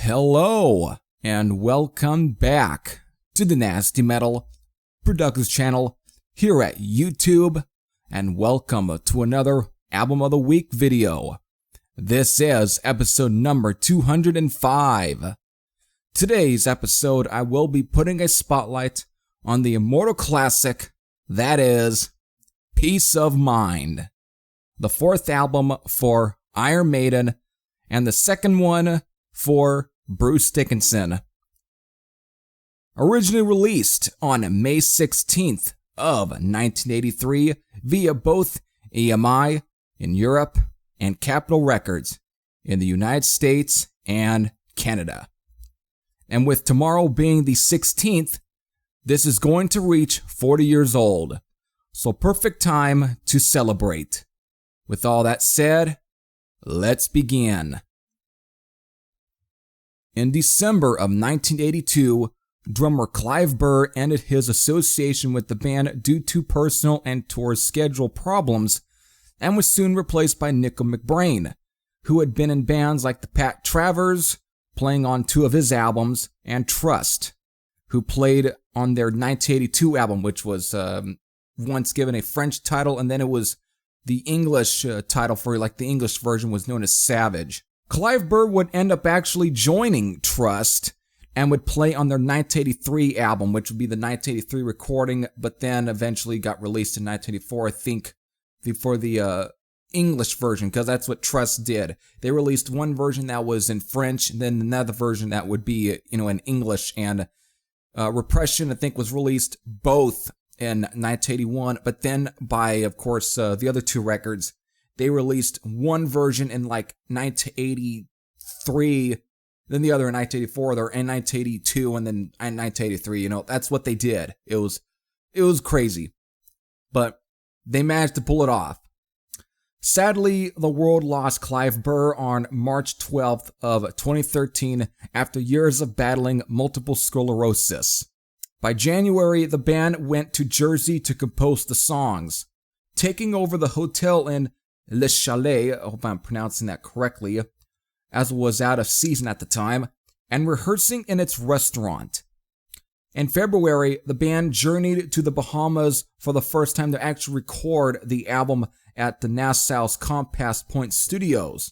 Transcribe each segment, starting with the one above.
Hello, and welcome back to the Nasty Metal Productions channel here at YouTube, and welcome to another Album of the Week video. This is episode number 205. Today's episode, I will be putting a spotlight on the immortal classic, that is, Peace of Mind, the fourth album for Iron Maiden, and the second one for Bruce Dickinson. Originally released on May 16th of 1983 via both EMI in Europe and Capitol Records in the United States and Canada. And with tomorrow being the 16th, this is going to reach 40 years old. So perfect time to celebrate. With all that said, let's begin. In December of 1982, drummer Clive Burr ended his association with the band due to personal and tour schedule problems and was soon replaced by Nickel McBrain, who had been in bands like the Pat Travers, playing on two of his albums, and Trust, who played on their 1982 album, which was once given a French title, and then it was the English title for like the English version was known as Savage. Clive Burr would end up actually joining Trust and would play on their 1983 album, which would be the 1983 recording, but then eventually got released in 1984, I think, for the English version, because that's what Trust did. They released one version that was in French, and then another version that would be, in English, and Repression, I think, was released both in 1981, but then by, of course, the other two records, they released one version in like 1983, then the other in 1984, or in 1982, and then in 1983. That's what they did. It was crazy, but they managed to pull it off. Sadly, the world lost Clive Burr on March 12th of 2013 after years of battling multiple sclerosis. By January, the band went to Jersey to compose the songs, taking over the hotel in Le Chalet, I hope I'm pronouncing that correctly, as it was out of season at the time, and rehearsing in its restaurant. In February, the band journeyed to the Bahamas for the first time to actually record the album at the Nassau's Compass Point Studios.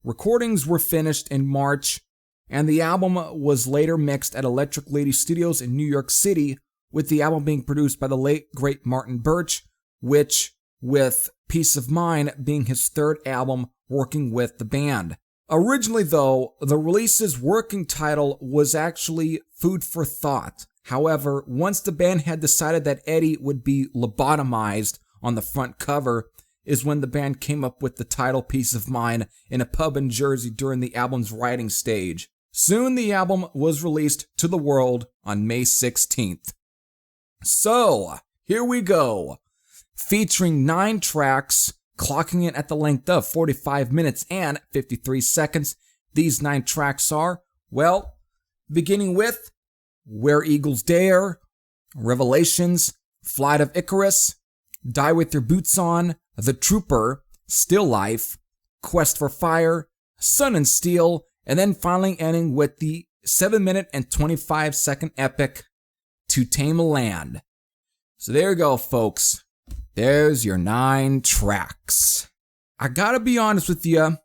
Recordings were finished in March, and the album was later mixed at Electric Lady Studios in New York City, with the album being produced by the late, great Martin Birch, which, with Peace of Mind being his third album working with the band. Originally, though, the release's working title was actually Food for Thought. However, once the band had decided that Eddie would be lobotomized on the front cover, is when the band came up with the title Peace of Mind in a pub in Jersey during the album's writing stage. Soon the album was released to the world on May 16th. So, here we go. Featuring 9 tracks, clocking in at the length of 45 minutes and 53 seconds. These 9 tracks are, well, beginning with Where Eagles Dare, Revelations, Flight of Icarus, Die With Your Boots On, The Trooper, Still Life, Quest for Fire, Sun and Steel, and then finally ending with the 7-minute and 25-second epic, To Tame a Land. So there you go, folks. There's your 9 tracks. I gotta be honest with you,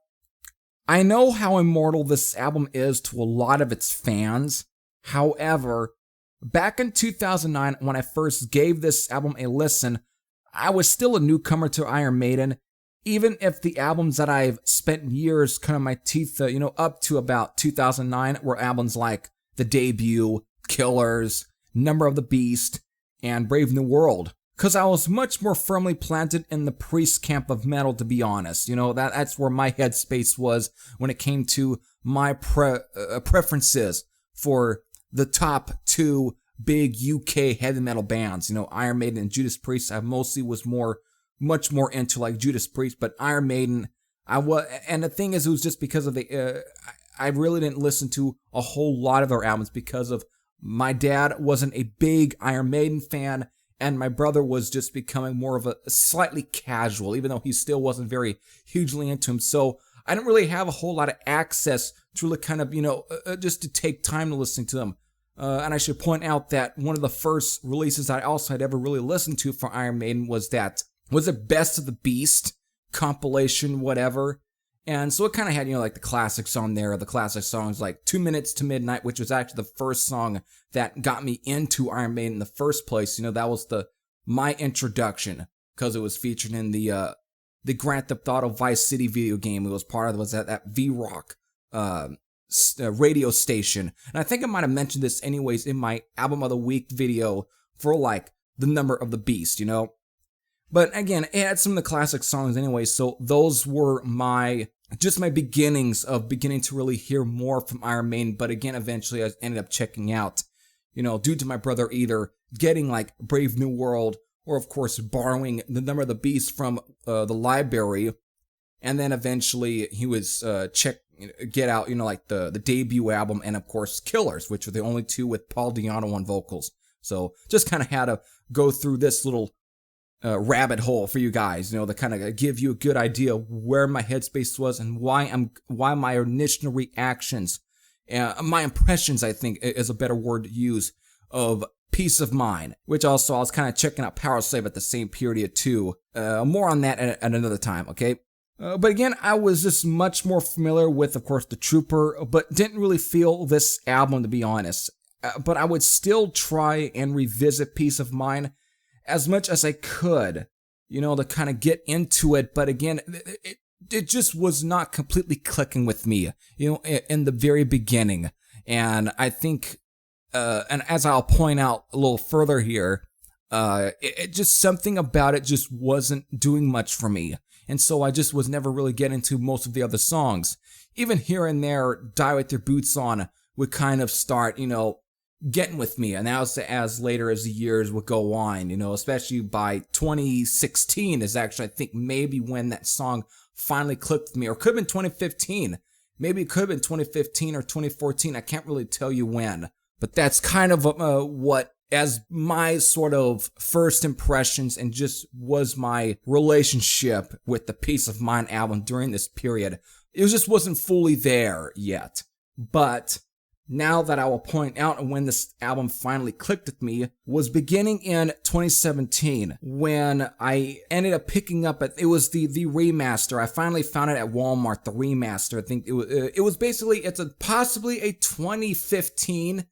I know how immortal this album is to a lot of its fans. However, back in 2009, when I first gave this album a listen, I was still a newcomer to Iron Maiden, even if the albums that I've spent years cutting my teeth, up to about 2009 were albums like The Debut, Killers, Number of the Beast, and Brave New World. Because I was much more firmly planted in the priest camp of metal, to be honest. That's where my headspace was when it came to my preferences for the top 2 big UK heavy metal bands. You know, Iron Maiden and Judas Priest. I mostly was much more into like Judas Priest, but Iron Maiden, and the thing is, it was just because of I really didn't listen to a whole lot of their albums because of my dad wasn't a big Iron Maiden fan, and my brother was just becoming more of a slightly casual, even though he still wasn't very hugely into him. So I didn't really have a whole lot of access to really kind of, just to take time to listen to them. And I should point out that one of the first releases I also had ever really listened to for Iron Maiden was it Best of the Beast compilation, whatever. And so it kind of had, like the classics on there, the classic songs like 2 Minutes to Midnight, which was actually the first song that got me into Iron Maiden in the first place. That was my introduction, because it was featured in the Grand Theft Auto Vice City video game. It was part of that V-Rock radio station. And I think I might have mentioned this anyways in my Album of the Week video for like the Number of the Beast, But again, it had some of the classic songs anyway, so those were my beginnings of beginning to really hear more from Iron Maiden. But again, eventually I ended up checking out, due to my brother either getting like Brave New World or of course borrowing the Number of the Beast from the library. And then eventually he was get out, like the debut album, and of course Killers, which were the only two with Paul Di'Anno on vocals. So just kind of had to go through this little rabbit hole for you guys, to kind of give you a good idea where my headspace was and why my initial reactions, my impressions, I think is a better word to use, of Peace of Mind, which also I was kind of checking out Power Slave at the same period too. More on that at another time, okay? But again, I was just much more familiar with, of course, The Trooper, but didn't really feel this album, to be honest. But I would still try and revisit Peace of Mind as much as I could, to kind of get into it. But again, it just was not completely clicking with me, in the very beginning. And I think, and as I'll point out a little further here, it just something about it just wasn't doing much for me. And so I just was never really getting to most of the other songs. Even here and there, Die With Your Boots On would kind of start, getting with me. And as later as the years would go on, especially by 2016 is actually, I think, maybe when that song finally clicked with me. Or it could have been 2015. Maybe it could have been 2015 or 2014. I can't really tell you when. But that's kind of what, as my sort of first impressions and just was my relationship with the Peace of Mind album during this period. It just wasn't fully there yet. But now that I will point out when this album finally clicked with me was beginning in 2017, when I ended up picking up it was the remaster. I finally found it at Walmart, the remaster. I think it was basically, it's possibly a 2015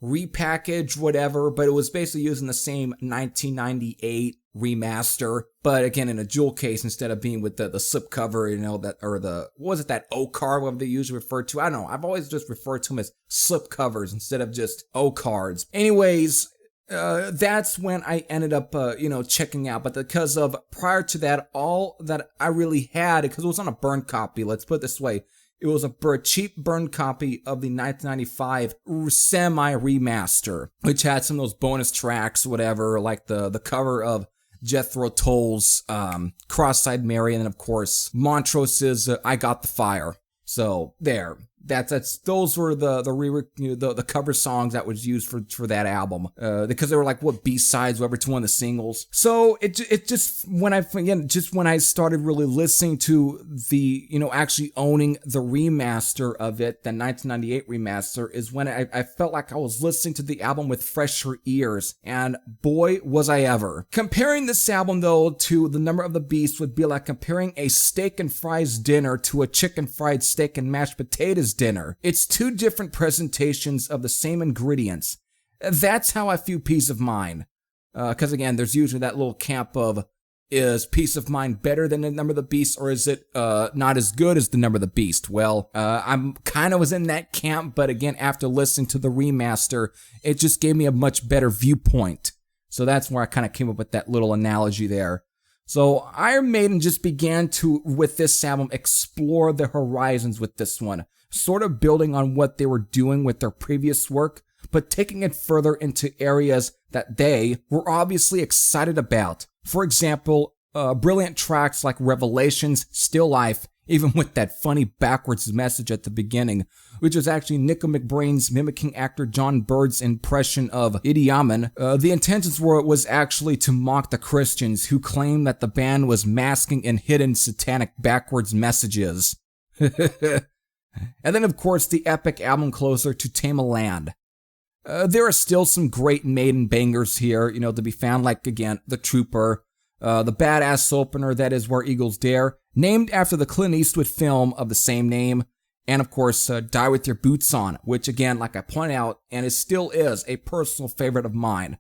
repackage, whatever, but it was basically using the same 1998 remaster, but again in a jewel case instead of being with the slipcover, that O card, what they usually refer to. I don't know. I've always just referred to them as slipcovers instead of just O cards. Anyways, that's when I ended up, checking out. But because of prior to that, all that I really had, because it was on a burn copy, let's put it this way. It was a cheap burn copy of the 1995 semi-remaster, which had some of those bonus tracks, whatever, like the cover of Jethro Tull's Cross-Eyed Mary, and then, of course, Montrose's I Got the Fire. So, there. Those were the cover songs that was used for that album, because they were like B-sides, whatever, to one of the singles. So it just when I started really listening to the actually owning the remaster of it, the 1998 remaster, is when I felt like I was listening to the album with fresher ears, and boy was I ever. Comparing this album though to The Number of the Beast would be like comparing a steak and fries dinner to a chicken fried steak and mashed potatoes dinner. It's two different presentations of the same ingredients. That's how I view Peace of Mind. Because again, there's usually that little camp of, is Peace of Mind better than The Number of the Beast, or is it not as good as The Number of the Beast? Well, I'm kind of was in that camp, but again, after listening to the remaster, it just gave me a much better viewpoint. So that's where I kind of came up with that little analogy there. So Iron Maiden just began to, with this album, explore the horizons with this one, sort of building on what they were doing with their previous work, but taking it further into areas that they were obviously excited about. For example, brilliant tracks like Revelations, Still Life, even with that funny backwards message at the beginning, which was actually Nico McBrain's mimicking actor John Bird's impression of Idi Amin. The intentions was actually to mock the Christians who claimed that the band was masking and hidden satanic backwards messages. And then, of course, the epic album closer, To Tame a Land. There are still some great Maiden bangers here, to be found, like, again, The Trooper, the badass opener, that is Where Eagles Dare, named after the Clint Eastwood film of the same name, and of course, Die With Your Boots On, which again, like I point out, and it still is a personal favorite of mine.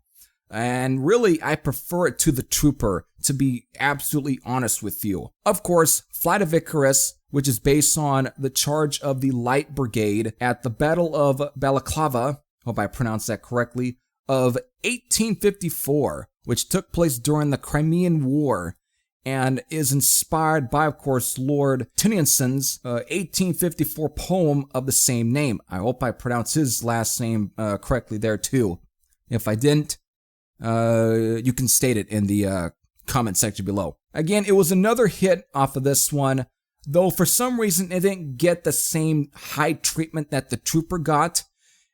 And really, I prefer it to The Trooper, to be absolutely honest with you. Of course, Flight of Icarus, which is based on the charge of the Light Brigade at the Battle of Balaclava, hope I pronounced that correctly, of 1854, which took place during the Crimean War, and is inspired by, of course, Lord Tennyson's 1854 poem of the same name. I hope I pronounced his last name correctly there too. If I didn't, you can state it in the comment section below. Again, it was another hit off of this one, though for some reason it didn't get the same high treatment that The Trooper got.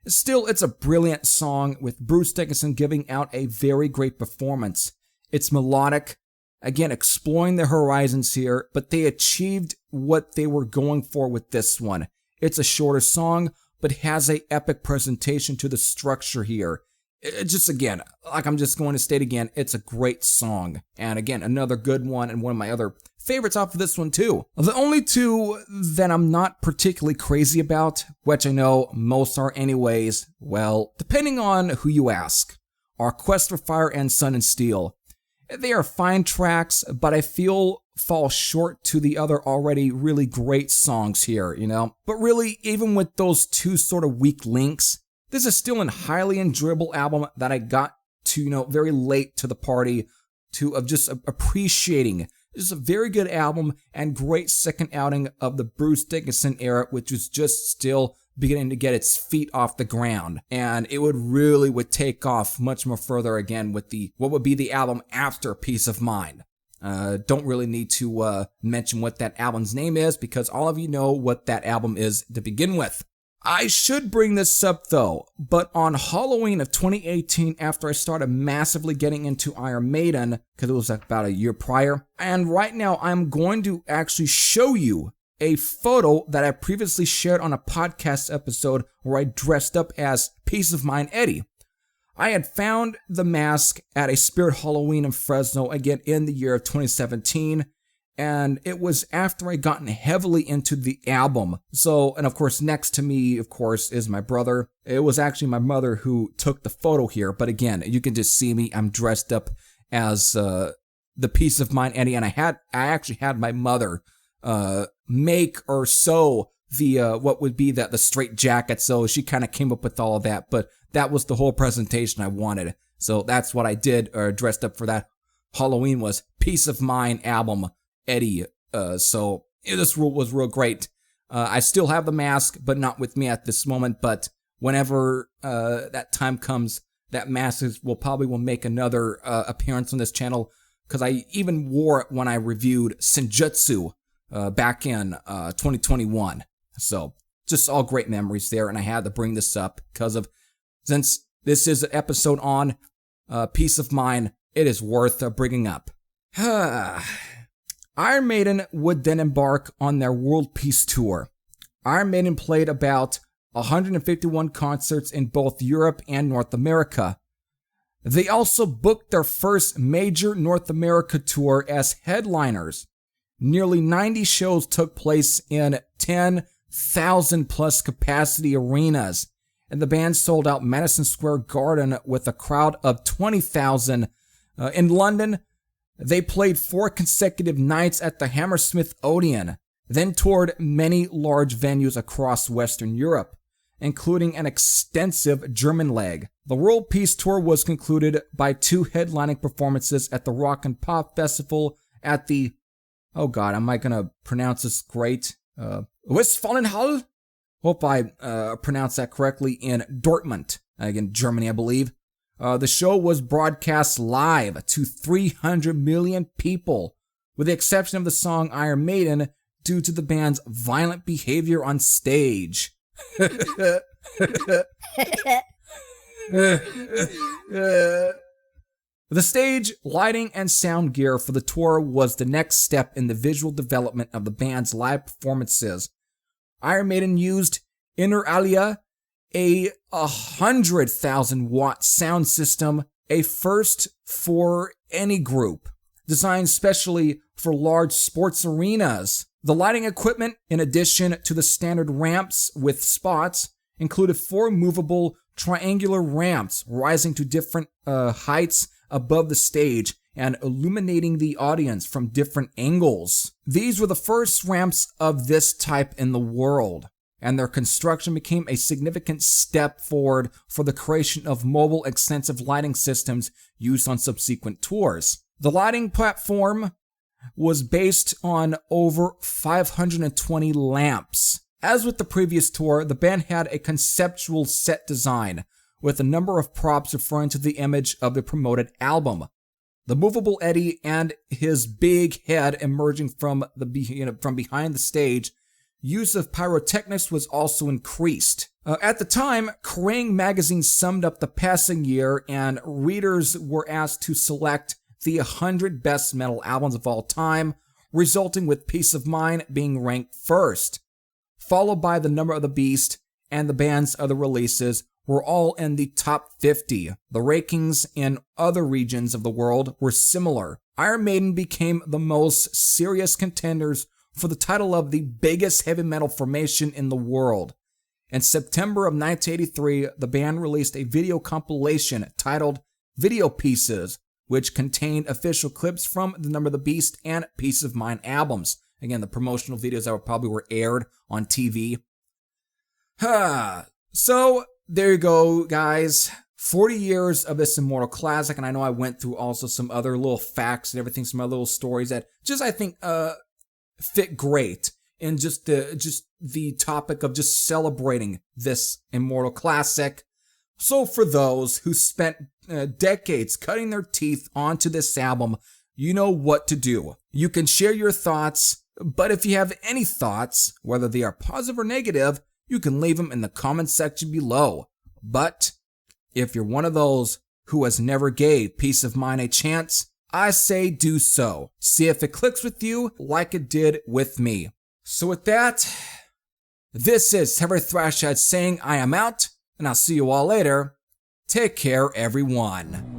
Still, it's a brilliant song with Bruce Dickinson giving out a very great performance. It's melodic, again, exploring the horizons here, but they achieved what they were going for with this one. It's a shorter song, but has a epic presentation to the structure here. It just, again, like I'm just going to state again, it's a great song. And again, another good one, and one of my other favorites off of this one too. The only two that I'm not particularly crazy about, which I know most are anyways, well, depending on who you ask, are Quest for Fire and Sun and Steel. They are fine tracks, but I feel fall short to the other already really great songs here, But really, even with those two sort of weak links, this is still a highly enjoyable album that I got to, very late to the party, of just appreciating. This is a very good album and great second outing of the Bruce Dickinson era, which was just still beginning to get its feet off the ground. And it would take off much more further again with what would be the album after Peace of Mind. Don't really need to mention what that album's name is, because all of you know what that album is to begin with. I should bring this up though, but on Halloween of 2018, after I started massively getting into Iron Maiden, because it was about a year prior, and right now I'm going to actually show you a photo that I previously shared on a podcast episode where I dressed up as Peace of Mind Eddie. I had found the mask at a Spirit Halloween in Fresno, again in the year of 2017, and it was after I gotten heavily into the album. So, and of course, next to me, of course, is my brother. It was actually my mother who took the photo here, but again, you can just see me. I'm dressed up as the Peace of Mind Eddie, and I actually had my mother make or sew the what would be the straight jacket. So she kind of came up with all of that, but that was the whole presentation I wanted. So that's what I did, dressed up for that Halloween, was Peace of Mind album Eddie. So this was real great. I still have the mask, but not with me at this moment. But whenever that time comes, that mask will make another appearance on this channel, because I even wore it when I reviewed Senjutsu back in 2021. So just all great memories there, and I had to bring this up since this is an episode on Peace of Mind, it is worth bringing up. Iron Maiden would then embark on their World Peace Tour. Iron Maiden played about 151 concerts in both Europe and North America. They also booked their first major North America tour as headliners. Nearly 90 shows took place in 10,000 plus capacity arenas, and the band sold out Madison Square Garden with a crowd of 20,000. In London, they played 4 consecutive nights at the Hammersmith Odeon, then toured many large venues across Western Europe, including an extensive German leg. The World Peace Tour was concluded by 2 headlining performances at the Rock and Pop Festival at the, oh god, am I gonna pronounce this great? Westfalenhall? Hope I pronounced that correctly, in Dortmund. again, Germany, I believe. The show was broadcast live to 300 million people, with the exception of the song Iron Maiden, due to the band's violent behavior on stage. The stage, lighting, and sound gear for the tour was the next step in the visual development of the band's live performances. Iron Maiden used, inter alia, a 100,000-watt sound system, a first for any group, designed specially for large sports arenas. The lighting equipment, in addition to the standard ramps with spots, included 4 movable triangular ramps rising to different heights above the stage and illuminating the audience from different angles. These were the first ramps of this type in the world, and their construction became a significant step forward for the creation of mobile extensive lighting systems used on subsequent tours. The lighting platform was based on over 520 lamps. As with the previous tour, the band had a conceptual set design, with a number of props referring to the image of the promoted album. The movable Eddie and his big head emerging from behind the stage. Use of pyrotechnics was also increased. At the time, Kerrang! Magazine summed up the passing year, and readers were asked to select the 100 best metal albums of all time, resulting with Peace of Mind being ranked first, followed by The Number of the Beast, and the band's other releases were all in the top 50. The rankings in other regions of the world were similar. Iron Maiden became the most serious contenders for the title of the biggest heavy metal formation in the world. In September of 1983, the band released a video compilation titled Video Pieces, which contained official clips from The Number of the Beast and Peace of Mind albums. Again, the promotional videos that probably were aired on TV. So, there you go, guys. 40 years of this immortal classic, and I know I went through also some other little facts and everything, some other little stories that just, I think, fit great in just the topic of just celebrating this immortal classic. So for those who spent decades cutting their teeth onto this album, you know what to do. You can share your thoughts, but if you have any thoughts, whether they are positive or negative, you can leave them in the comment section below. But if you're one of those who has never gave Peace of Mind a chance, I say do so. See if it clicks with you like it did with me. So with that, this is Heavy Thrashhead saying I am out, and I'll see you all later. Take care, everyone.